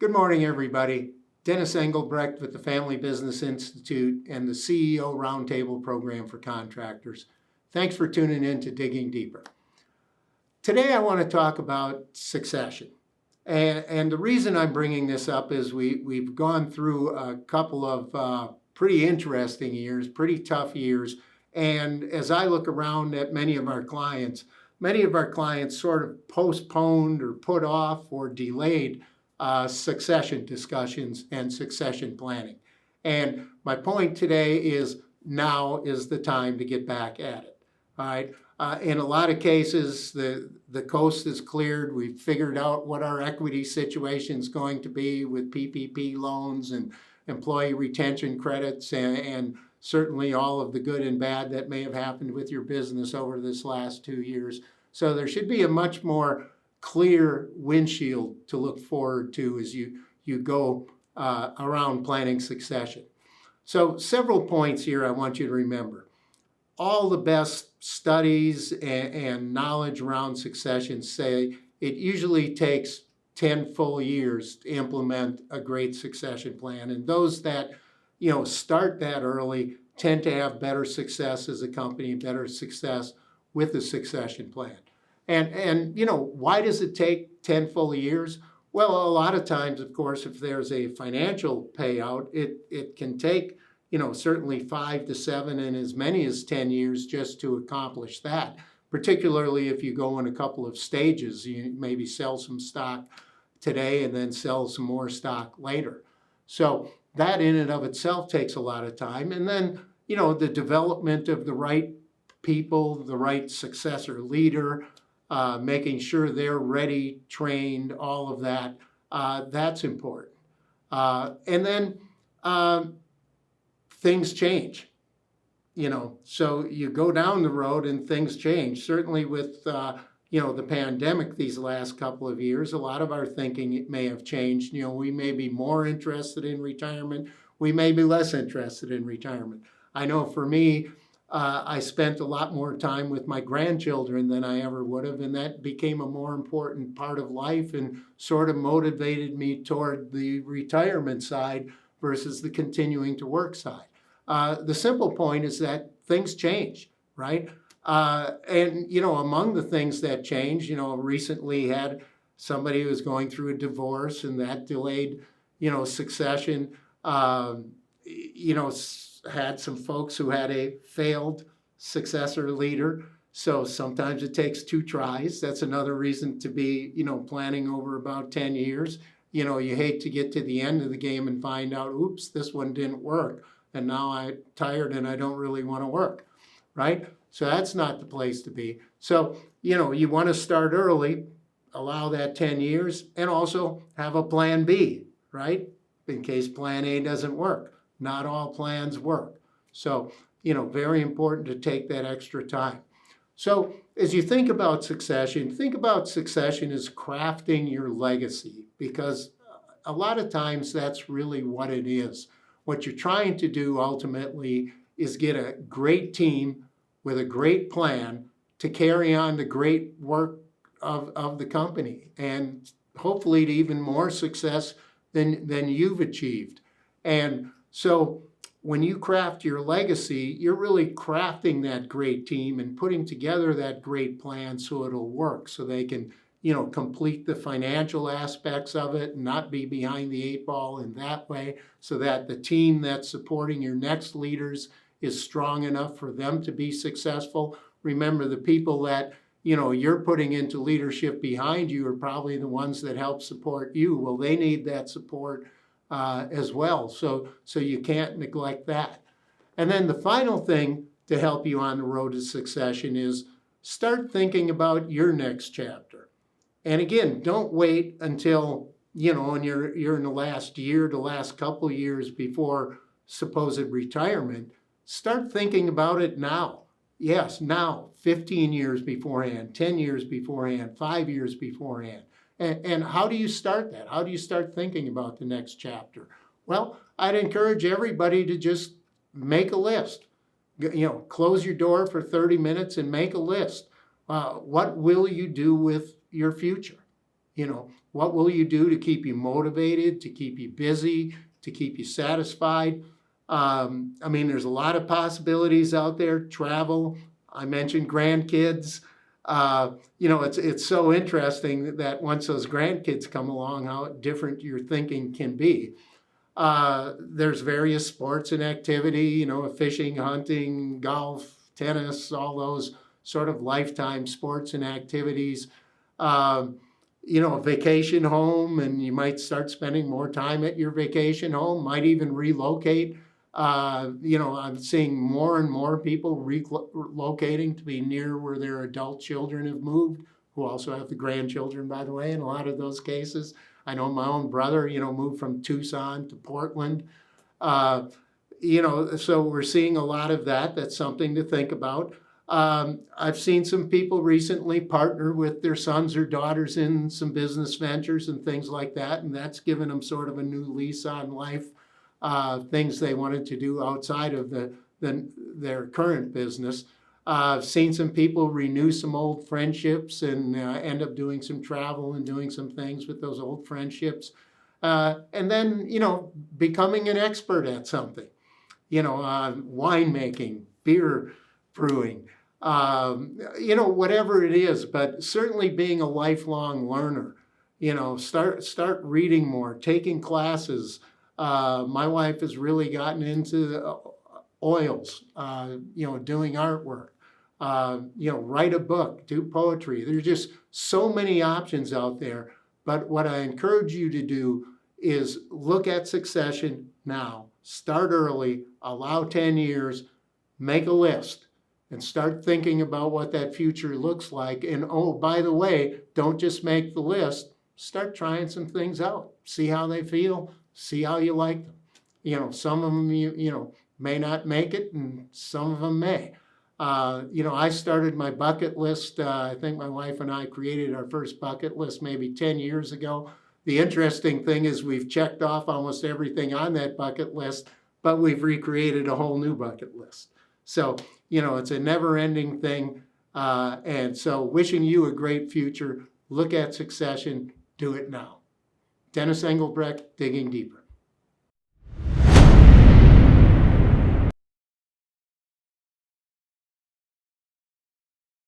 Good morning, everybody. Dennis Engelbrecht with the Family Business Institute and the CEO Roundtable Program for Contractors. Thanks for tuning in to Digging Deeper. Today I want to talk about succession. And the reason I'm bringing this up is we've gone through a couple of pretty interesting years, pretty tough years. And as I look around at many of our clients sort of postponed or put off or delayed succession discussions and succession planning. And my point today is now is the time to get back at it. All right. In a lot of cases, the coast is cleared. We've figured out what our equity situation is going to be with PPP loans and employee retention credits and certainly all of the good and bad that may have happened with your business over this last 2 years. So there should be a much more clear windshield to look forward to as you go around planning succession. So several points here I want you to remember. All the best studies and knowledge around succession say it usually takes 10 full years to implement a great succession plan. And those that start that early tend to have better success as a company, better success with the succession plan. And why does it take 10 full years? Well, a lot of times, of course, if there's a financial payout, it can take, certainly 5 to 7 and as many as 10 years just to accomplish that, particularly if you go in a couple of stages. You maybe sell some stock today and then sell some more stock later. So that in and of itself takes a lot of time. And then, the development of the right people, the right successor leader, making sure they're ready, trained, all of that, that's important. And then things change, so you go down the road and things change. Certainly with, the pandemic these last couple of years, a lot of our thinking may have changed. We may be more interested in retirement. We may be less interested in retirement. I know for me, I spent a lot more time with my grandchildren than I ever would have, and that became a more important part of life and sort of motivated me toward the retirement side versus the continuing to work side. The simple point is that things change, right? And, among the things that change, recently had somebody who was going through a divorce and that delayed, succession, had some folks who had a failed successor leader. So sometimes it takes 2 tries. That's another reason to be, planning over about 10 years. You hate to get to the end of the game and find out, oops, this one didn't work. And now I'm tired and I don't really want to work, right? So that's not the place to be. So, you want to start early, allow that 10 years, and also have a plan B, right? In case plan A doesn't work. Not all plans work. So, very important to take that extra time. So as you think about succession as crafting your legacy, because a lot of times that's really what it is. What you're trying to do ultimately is get a great team with a great plan to carry on the great work of the company and hopefully to even more success than you've achieved. And so when you craft your legacy, you're really crafting that great team and putting together that great plan so it'll work, so they can, complete the financial aspects of it and not be behind the 8 ball in that way, so that the team that's supporting your next leaders is strong enough for them to be successful. Remember, the people that, you're putting into leadership behind you are probably the ones that help support you. Well, they need that support as well. So you can't neglect that. And then the final thing to help you on the road to succession is start thinking about your next chapter. And again, don't wait until, and you're in the last year, the last couple of years before supposed retirement. Start thinking about it now. Yes, now, 15 years beforehand, 10 years beforehand, 5 years beforehand. And how do you start that? How do you start thinking about the next chapter? Well, I'd encourage everybody to just make a list. Close your door for 30 minutes and make a list. What will you do with your future? What will you do to keep you motivated, to keep you busy, to keep you satisfied? There's a lot of possibilities out there. Travel, I mentioned grandkids. It's so interesting that once those grandkids come along, how different your thinking can be. There's various sports and activity, fishing, hunting, golf, tennis, all those sort of lifetime sports and activities. A vacation home, and you might start spending more time at your vacation home, might even relocate. I'm seeing more and more people relocating to be near where their adult children have moved, who also have the grandchildren, by the way, in a lot of those cases. I know my own brother, moved from Tucson to Portland. So we're seeing a lot of that. That's something to think about. I've seen some people recently partner with their sons or daughters in some business ventures and things like that, and that's given them sort of a new lease on life, things they wanted to do outside of their current business. I've seen some people renew some old friendships and end up doing some travel and doing some things with those old friendships. And then, becoming an expert at something, winemaking, beer brewing, whatever it is, but certainly being a lifelong learner, start reading more, taking classes. My wife has really gotten into oils, doing artwork, write a book, do poetry. There's just so many options out there. But what I encourage you to do is look at succession now, start early, allow 10 years, make a list, and start thinking about what that future looks like. And oh, by the way, don't just make the list, start trying some things out, see how they feel, see how you like them. Some of them, may not make it, and some of them may. I started my bucket list. I think my wife and I created our first bucket list maybe 10 years ago. The interesting thing is we've checked off almost everything on that bucket list, but we've recreated a whole new bucket list. So, it's a never-ending thing. And so wishing you a great future. Look at succession. Do it now. Dennis Engelbrecht, Digging Deeper.